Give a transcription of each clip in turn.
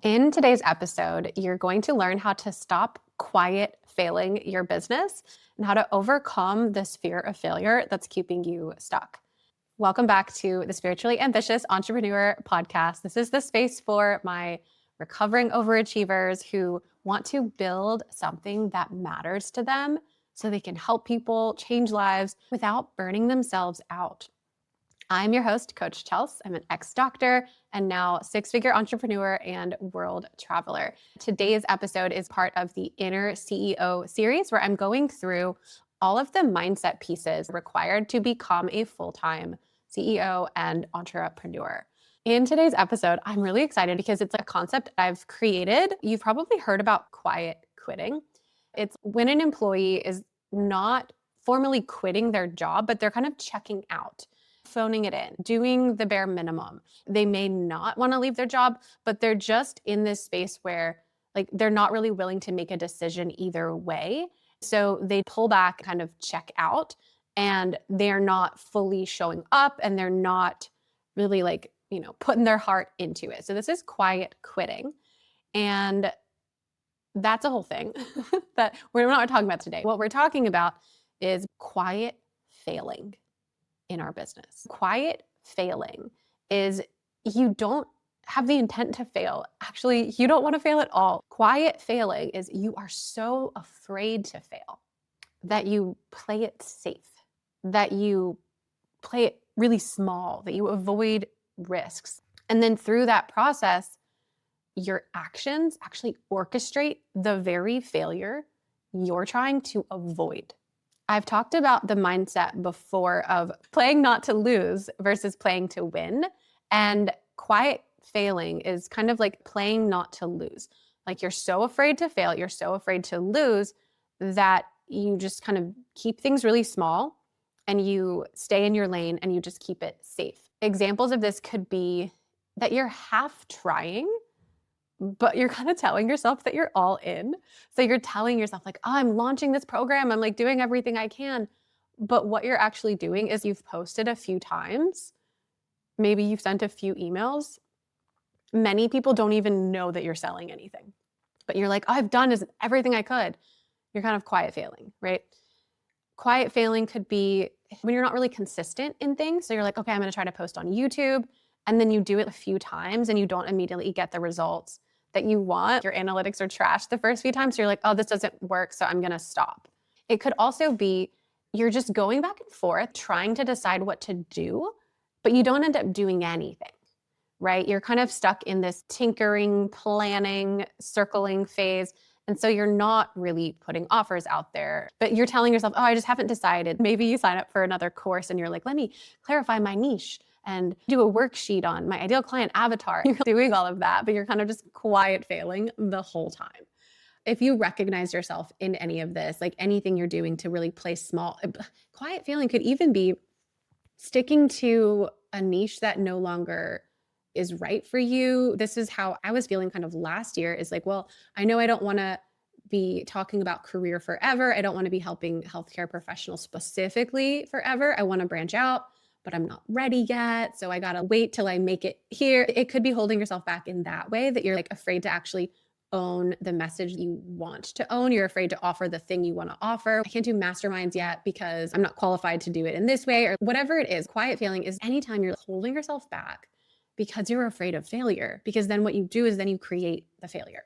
In today's episode, you're going to learn how to stop quiet failing your business and how to overcome this fear of failure that's keeping you stuck. Welcome back to the Spiritually Ambitious Entrepreneur Podcast. This is the space for my recovering overachievers who want to build something that matters to them so they can help people change lives without burning themselves out. I'm your host, Coach Chels. I'm an ex-doctor and now six-figure entrepreneur and world traveler. Today's episode is part of the Inner CEO series where I'm going through all of the mindset pieces required to become a full-time CEO and entrepreneur. In today's episode, I'm really excited because it's a concept I've created. You've probably heard about quiet quitting. It's when an employee is not formally quitting their job, but they're kind of checking out, phoning it in, doing the bare minimum. They may not want to leave their job, but they're just in this space where they're not really willing to make a decision either way. So they pull back, kind of check out, and they're not fully showing up and they're not really putting their heart into it. So this is quiet quitting. And that's a whole thing that we're not talking about today. What we're talking about is quiet failing in our business. Quiet failing is you don't have the intent to fail. Actually, you don't want to fail at all. Quiet failing is you are so afraid to fail that you play it safe, that you play it really small, that you avoid risks. And then through that process, your actions actually orchestrate the very failure you're trying to avoid. I've talked about the mindset before of playing not to lose versus playing to win. And quiet failing is kind of like playing not to lose. Like you're so afraid to fail, you're so afraid to lose that you just kind of keep things really small and you stay in your lane and you just keep it safe. Examples of this could be that you're half trying, but you're kind of telling yourself that you're all in. So you're telling yourself oh, I'm launching this program. I'm doing everything I can. But what you're actually doing is you've posted a few times. Maybe you've sent a few emails. Many people don't even know that you're selling anything. But you're I've done everything I could. You're kind of quiet failing, right? Quiet failing could be when you're not really consistent in things. So you're okay, I'm going to try to post on YouTube. And then you do it a few times and you don't immediately get the results that you want. Your analytics are trashed the first few times. So you're oh, this doesn't work, so I'm going to stop. It could also be you're just going back and forth trying to decide what to do, but you don't end up doing anything, right? You're kind of stuck in this tinkering, planning, circling phase. And so you're not really putting offers out there, but you're telling yourself, oh, I just haven't decided. Maybe you sign up for another course and you're let me clarify my niche and do a worksheet on my ideal client avatar. You're doing all of that, but you're kind of just quiet failing the whole time. If you recognize yourself in any of this, anything you're doing to really play small, quiet failing could even be sticking to a niche that no longer is right for you. This is how I was feeling kind of last year is well, I know I don't want to be talking about career forever. I don't want to be helping healthcare professionals specifically forever. I want to branch out, but I'm not ready yet. So I got to wait till I make it here. It could be holding yourself back in that way that you're afraid to actually own the message you want to own. You're afraid to offer the thing you want to offer. I can't do masterminds yet because I'm not qualified to do it in this way or whatever it is. Quiet failing is anytime you're holding yourself back because you're afraid of failure, because then what you do is then you create the failure.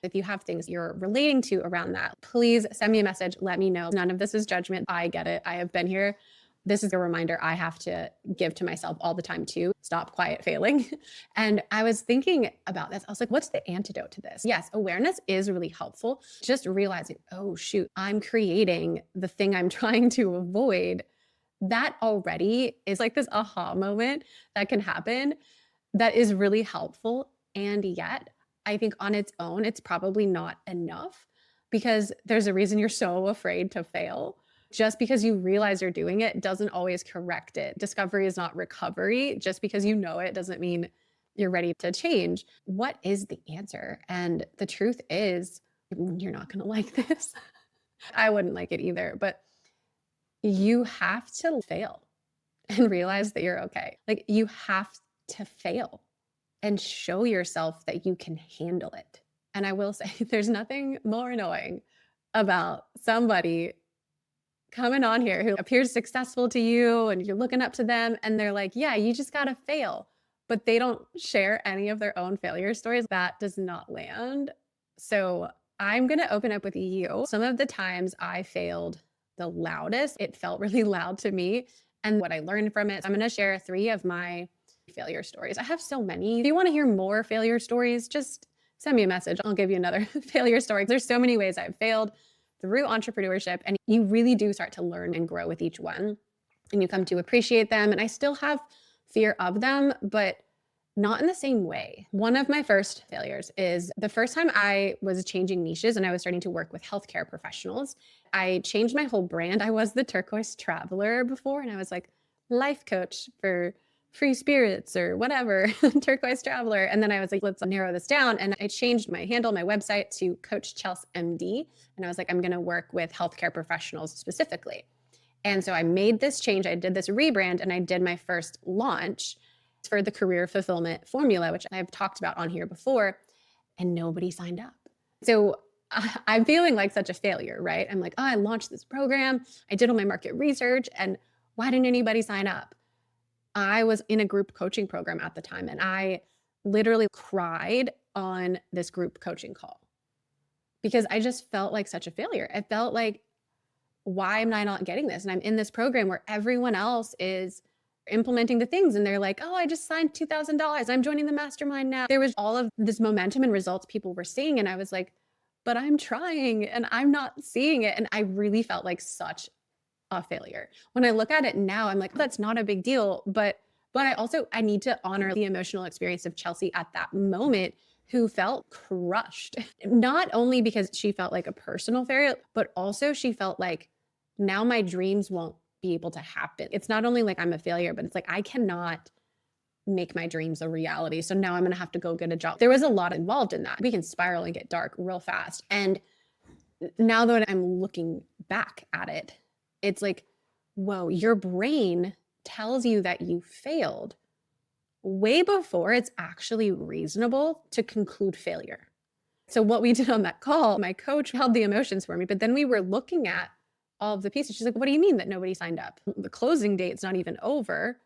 If you have things you're relating to around that, please send me a message. Let me know. None of this is judgment. I get it. I have been here. This is a reminder I have to give to myself all the time too. Stop quiet failing. And I was thinking about this. I was what's the antidote to this? Yes, awareness is really helpful. Just realizing, oh shoot, I'm creating the thing I'm trying to avoid. That already is this aha moment that can happen that is really helpful. And yet, I think on its own, it's probably not enough because there's a reason you're so afraid to fail. Just because you realize you're doing it doesn't always correct it. Discovery is not recovery. Just because you know it doesn't mean you're ready to change. What is the answer? And the truth is, you're not going to like this. I wouldn't like it either, but you have to fail and realize that you're okay. You have to fail and show yourself that you can handle it. And I will say, there's nothing more annoying about somebody coming on here who appears successful to you and you're looking up to them and they're like, yeah, you just got to fail. But they don't share any of their own failure stories. That does not land. So I'm going to open up with you. Some of the times I failed the loudest, it felt really loud to me. And what I learned from it, I'm going to share 3 of my failure stories. I have so many. If you want to hear more failure stories, just send me a message. I'll give you another failure story. There's so many ways I've failed through entrepreneurship, and you really do start to learn and grow with each one, and you come to appreciate them. And I still have fear of them, but not in the same way. One of my first failures is the first time I was changing niches and I was starting to work with healthcare professionals. I changed my whole brand. I was the Turquoise Traveler before, and I was like life coach for free spirits or whatever, Turquoise Traveler. And then I was like, let's narrow this down. And I changed my handle, my website to Coach Chelsea MD. And I was like, I'm going to work with healthcare professionals specifically. And so I made this change. I did this rebrand and I did my first launch for the career fulfillment formula, which I've talked about on here before, and nobody signed up. So I'm feeling like such a failure, right? I'm like, oh, I launched this program. I did all my market research, and why didn't anybody sign up? I was in a group coaching program at the time, and I literally cried on this group coaching call because I just felt like such a failure. I felt like, why am I not getting this? And I'm in this program where everyone else is implementing the things and they're like, oh, I just signed $2,000. I'm joining the mastermind now. There was all of this momentum and results people were seeing. And I was like, but I'm trying and I'm not seeing it. And I really felt like such a failure. When I look at it now, I'm like, that's not a big deal. But I need to honor the emotional experience of Chelsea at that moment, who felt crushed. Not only because she felt like a personal failure, but also she felt like now my dreams won't be able to happen. It's not only like I'm a failure, but it's like I cannot make my dreams a reality. So now I'm going to have to go get a job. There was a lot involved in that. We can spiral and get dark real fast. And now that I'm looking back at it, it's like, whoa, your brain tells you that you failed way before it's actually reasonable to conclude failure. So what we did on that call, my coach held the emotions for me, but then we were looking at all of the pieces. She's like, what do you mean that nobody signed up? The closing date's not even over,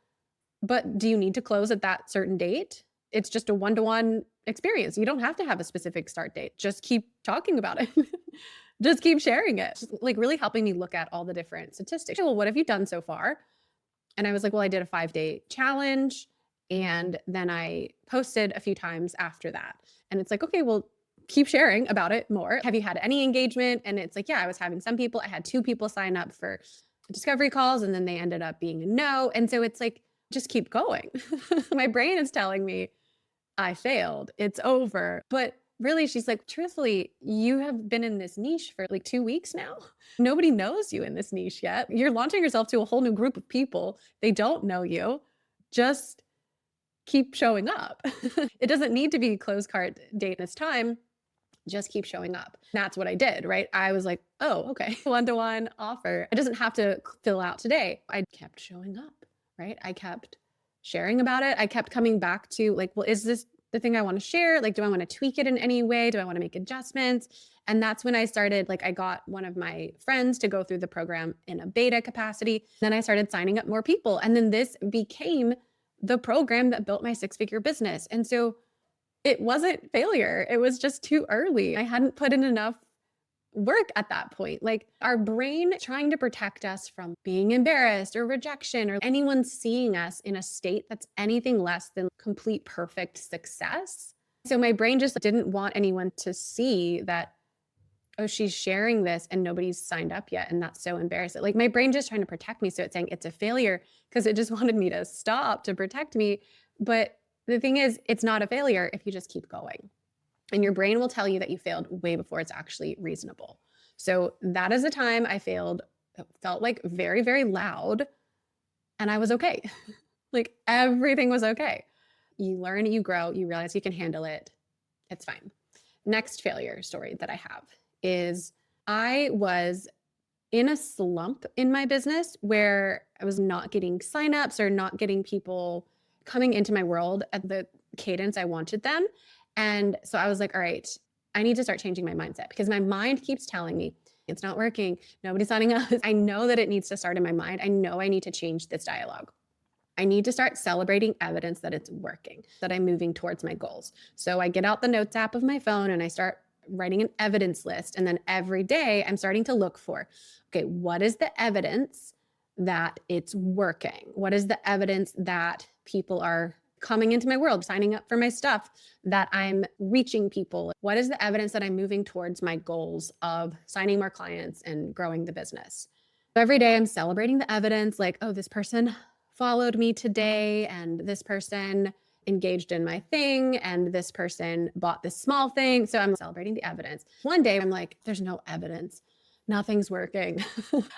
but do you need to close at that certain date? It's just a one-to-one experience. You don't have to have a specific start date. Just keep talking about it. Just keep sharing it. Just like really helping me look at all the different statistics. Well, what have you done so far? And I was like, well, I did a 5-day challenge. And then I posted a few times after that. And it's like, okay, well, keep sharing about it more. Have you had any engagement? And it's like, yeah, I was having some people. I had 2 people sign up for discovery calls and then they ended up being a no. And so it's like, just keep going. My brain is telling me I failed. It's over. But really, she's like, truthfully, you have been in this niche for like 2 weeks now. Nobody knows you in this niche yet. You're launching yourself to a whole new group of people. They don't know you. Just keep showing up. It doesn't need to be close cart date this time. Just keep showing up. That's what I did, right? I was like, oh, okay, one-to-one offer. It doesn't have to fill out today. I kept showing up, right? I kept sharing about it. I kept coming back to like, well, is this the thing I want to share? Like, do I want to tweak it in any way? Do I want to make adjustments? And that's when I started, like, I got one of my friends to go through the program in a beta capacity. Then I started signing up more people. And then this became the program that built my 6-figure business. And so it wasn't failure. It was just too early. I hadn't put in enough work at that point. Like our brain trying to protect us from being embarrassed or rejection or anyone seeing us in a state that's anything less than complete perfect success. So my brain just didn't want anyone to see that, oh, she's sharing this and nobody's signed up yet. And that's so embarrassing. Like my brain just trying to protect me. So it's saying it's a failure because it just wanted me to stop to protect me. But the thing is, it's not a failure if you just keep going. And your brain will tell you that you failed way before it's actually reasonable. So that is a time I failed. It felt like very, very loud. And I was okay. Like everything was okay. You learn, you grow, you realize you can handle it. It's fine. Next failure story that I have is I was in a slump in my business where I was not getting signups or not getting people coming into my world at the cadence I wanted them. And so I was like, all right, I need to start changing my mindset because my mind keeps telling me it's not working. Nobody's signing up. I know that it needs to start in my mind. I know I need to change this dialogue. I need to start celebrating evidence that it's working, that I'm moving towards my goals. So I get out the notes app of my phone and I start writing an evidence list. And then every day I'm starting to look for, okay, what is the evidence that it's working? What is the evidence that people are coming into my world, signing up for my stuff, that I'm reaching people? What is the evidence that I'm moving towards my goals of signing more clients and growing the business? So every day I'm celebrating the evidence, like, oh, this person followed me today, and this person engaged in my thing, and this person bought this small thing. So I'm celebrating the evidence. One day I'm like, there's no evidence. Nothing's working.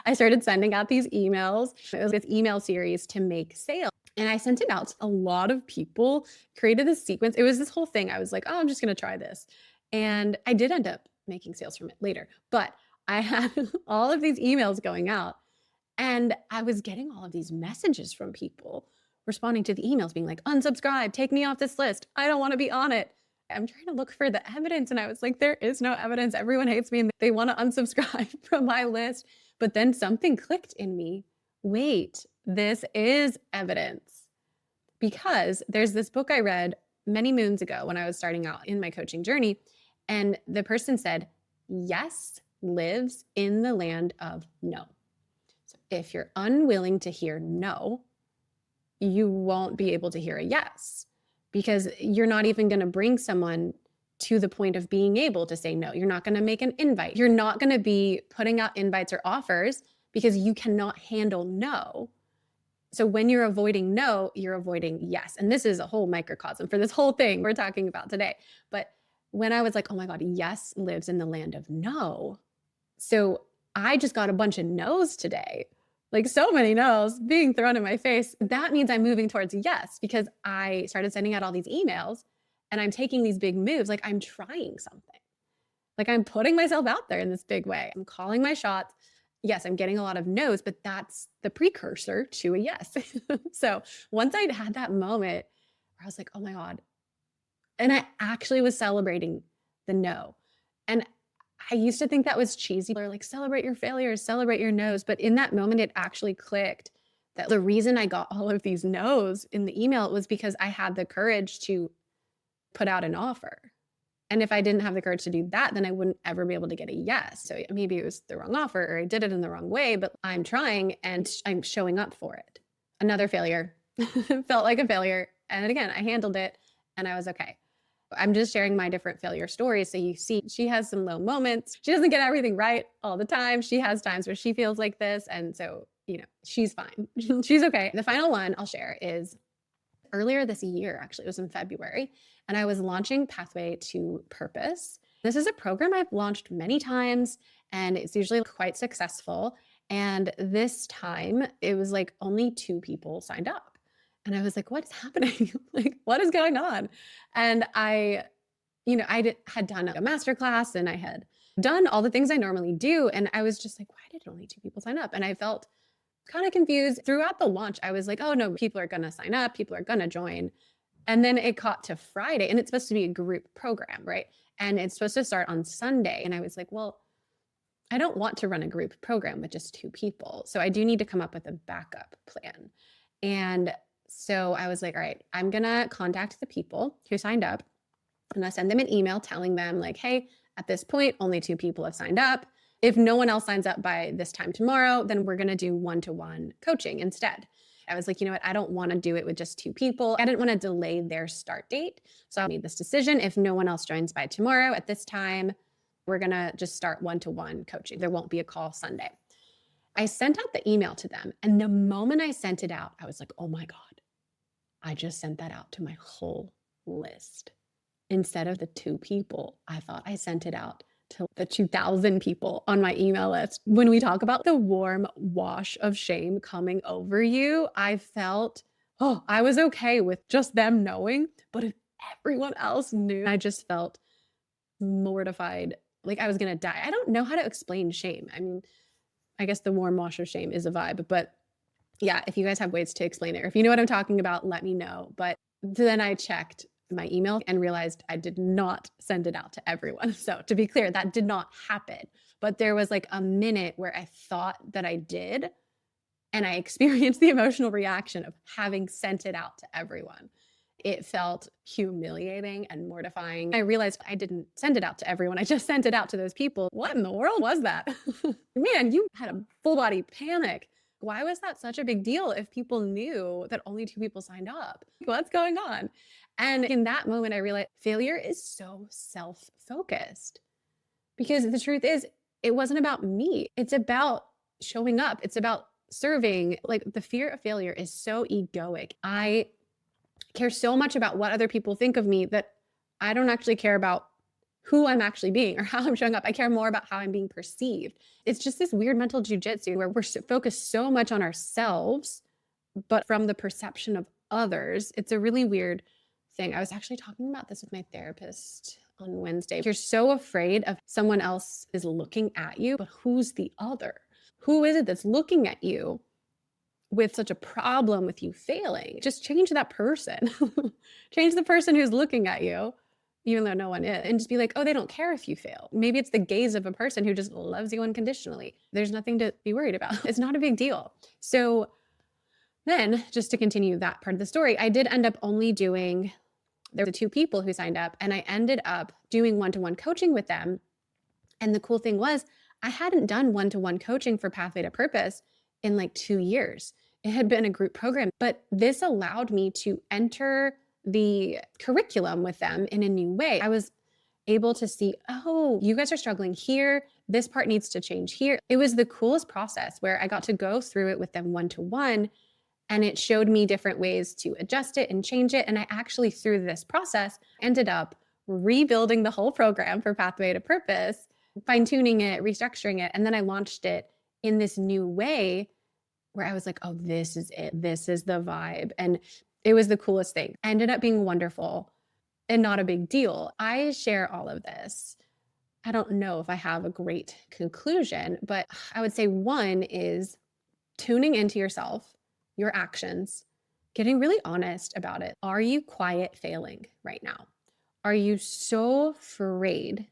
I started sending out these emails. It was this email series to make sales. And I sent it out to a lot of people, created this sequence. It was this whole thing. I was like, oh, I'm just going to try this. And I did end up making sales from it later. But I had all of these emails going out. And I was getting all of these messages from people responding to the emails being like, unsubscribe, take me off this list. I don't want to be on it. I'm trying to look for the evidence. And I was like, there is no evidence. Everyone hates me and they want to unsubscribe from my list. But then something clicked in me. Wait, this is evidence. Because there's this book I read many moons ago when I was starting out in my coaching journey. And the person said, yes lives in the land of no. If you're unwilling to hear no, you won't be able to hear a yes, because you're not even going to bring someone to the point of being able to say no. You're not going to make an invite. You're not going to be putting out invites or offers because you cannot handle no. So when you're avoiding no, you're avoiding yes. And this is a whole microcosm for this whole thing we're talking about today. But when I was like, oh my God, yes lives in the land of no. So I just got a bunch of no's today. Like so many no's being thrown in my face. That means I'm moving towards yes, because I started sending out all these emails and I'm taking these big moves. Like I'm trying something. Like I'm putting myself out there in this big way. I'm calling my shots. Yes, I'm getting a lot of no's, but that's the precursor to a yes. So once I had that moment where I was like, oh my God. And I actually was celebrating the no. And I used to think that was cheesy. Or like, celebrate your failures, celebrate your no's. But in that moment, it actually clicked that the reason I got all of these no's in the email was because I had the courage to put out an offer. And if I didn't have the courage to do that, then I wouldn't ever be able to get a yes. So maybe it was the wrong offer or I did it in the wrong way, but I'm trying and I'm showing up for it. Another failure. Felt like a failure. And again, I handled it and I was okay. I'm just sharing my different failure stories. So you see, she has some low moments. She doesn't get everything right all the time. She has times where she feels like this. And so, she's fine. She's okay. The final one I'll share is earlier this year, actually, it was in February, and I was launching Pathway to Purpose. This is a program I've launched many times, and it's usually quite successful. And this time, it was like only 2 people signed up. And I was like, what's happening? Like, what is going on? And I had done a masterclass and I had done all the things I normally do. And I was just like, why did only 2 people sign up? And I felt kind of confused throughout the launch. I was like, oh no, people are going to sign up. People are going to join. And then it got to Friday and it's supposed to be a group program, right? And it's supposed to start on Sunday. And I was like, well, I don't want to run a group program with just 2 people. So I do need to come up with a backup plan. And so I was like, all right, I'm going to contact the people who signed up and I send them an email telling them like, hey, at this point, only 2 people have signed up. If no one else signs up by this time tomorrow, then we're going to do one-to-one coaching instead. I was like, you know what? I don't want to do it with just 2 people. I didn't want to delay their start date. So I made this decision. If no one else joins by tomorrow at this time, we're going to just start one-to-one coaching. There won't be a call Sunday. I sent out the email to them. And the moment I sent it out, I was like, oh my God, I just sent that out to my whole list. Instead of the 2 people, I thought I sent it out to the 2,000 people on my email list. When we talk about the warm wash of shame coming over you, I felt, I was okay with just them knowing, but if everyone else knew, I just felt mortified, like I was going to die. I don't know how to explain shame. I mean, I guess the warm wash of shame is a vibe, but yeah, if you guys have ways to explain it, or if you know what I'm talking about, let me know. But then I checked my email and realized I did not send it out to everyone. So to be clear, that did not happen. But there was like a minute where I thought that I did, and I experienced the emotional reaction of having sent it out to everyone. It felt humiliating and mortifying. I realized I didn't send it out to everyone. I just sent it out to those people. What in the world was that? Man, you had a full body panic. Why was that such a big deal if people knew that only 2 people signed up? What's going on? And in that moment, I realized failure is so self-focused, because the truth is, it wasn't about me. It's about showing up. It's about serving. Like, the fear of failure is so egoic. I care so much about what other people think of me that I don't actually care about who I'm actually being or how I'm showing up. I care more about how I'm being perceived. It's just this weird mental jujitsu where we're focused so much on ourselves, but from the perception of others. It's a really weird thing. I was actually talking about this with my therapist on Wednesday. You're so afraid of someone else is looking at you, but who's the other? Who is it that's looking at you with such a problem with you failing? Just change that person. Change the person who's looking at you, even though no one is, and just be like, oh, they don't care if you fail. Maybe it's the gaze of a person who just loves you unconditionally. There's nothing to be worried about. It's not a big deal. So then, just to continue that part of the story, I did end up only doing, there were 2 people who signed up, and I ended up doing one-to-one coaching with them. And the cool thing was, I hadn't done one-to-one coaching for Pathway to Purpose in like 2 years. It had been a group program, but this allowed me to enter the curriculum with them in a new way. I was able to see, oh, you guys are struggling here. This part needs to change here. It was the coolest process where I got to go through it with them one-to-one, and it showed me different ways to adjust it and change it. And I actually, through this process, ended up rebuilding the whole program for Pathway to Purpose, fine-tuning it, restructuring it. And then I launched it in this new way where I was like, oh, this is it. This is the vibe. And it was the coolest thing. I ended up being wonderful and not a big deal. I share all of this. I don't know if I have a great conclusion, but I would say one is tuning into yourself, your actions, getting really honest about it. Are you quiet failing right now? Are you so afraid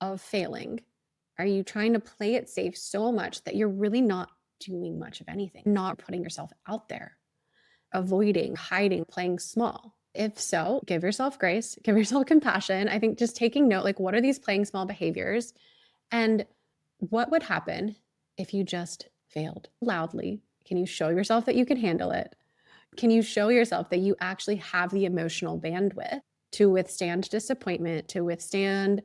of failing? Are you trying to play it safe so much that you're really not doing much of anything, not putting yourself out there, avoiding, hiding, playing small? If so, give yourself grace, give yourself compassion. I think just taking note, like, what are these playing small behaviors? And what would happen if you just failed loudly? Can you show yourself that you can handle it? Can you show yourself that you actually have the emotional bandwidth to withstand disappointment, to withstand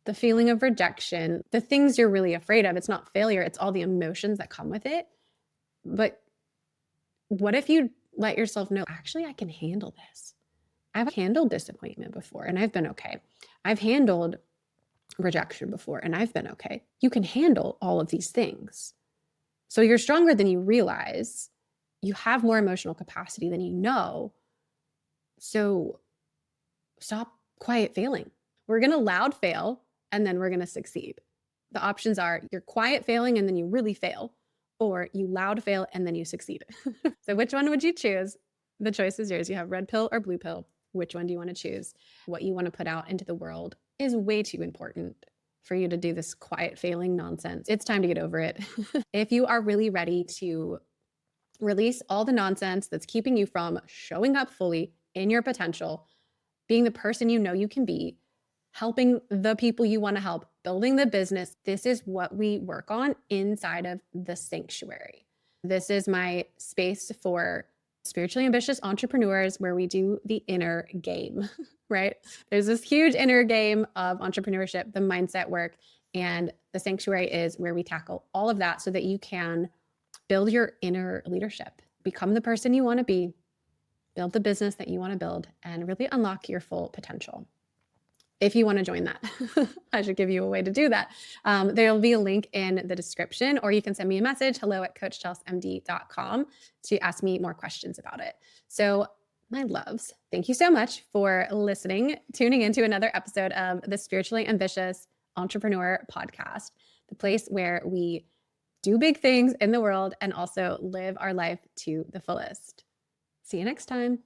the feeling of rejection, the things you're really afraid of? It's not failure, it's all the emotions that come with it. But what if you let yourself know, actually, I can handle this. I've handled disappointment before and I've been okay. I've handled rejection before and I've been okay. You can handle all of these things. So you're stronger than you realize. You have more emotional capacity than you know. So stop quiet failing. We're going to loud fail and then we're going to succeed. The options are you're quiet failing and then you really fail, or you loud fail and then you succeed. So which one would you choose? The choice is yours. You have red pill or blue pill. Which one do you want to choose? What you want to put out into the world is way too important for you to do this quiet failing nonsense. It's time to get over it. If you are really ready to release all the nonsense that's keeping you from showing up fully in your potential, being the person you know you can be, helping the people you want to help, building the business, this is what we work on inside of the Sanctuary. This is my space for spiritually ambitious entrepreneurs where we do the inner game, right? There's this huge inner game of entrepreneurship, the mindset work, and the Sanctuary is where we tackle all of that so that you can build your inner leadership, become the person you want to be, build the business that you want to build, and really unlock your full potential. If you want to join that, I should give you a way to do that. There'll be a link in the description, or you can send me a message, hello@coachchelsemd.com, to ask me more questions about it. So my loves, thank you so much for listening, tuning into another episode of the Spiritually Ambitious Entrepreneur Podcast, the place where we do big things in the world and also live our life to the fullest. See you next time.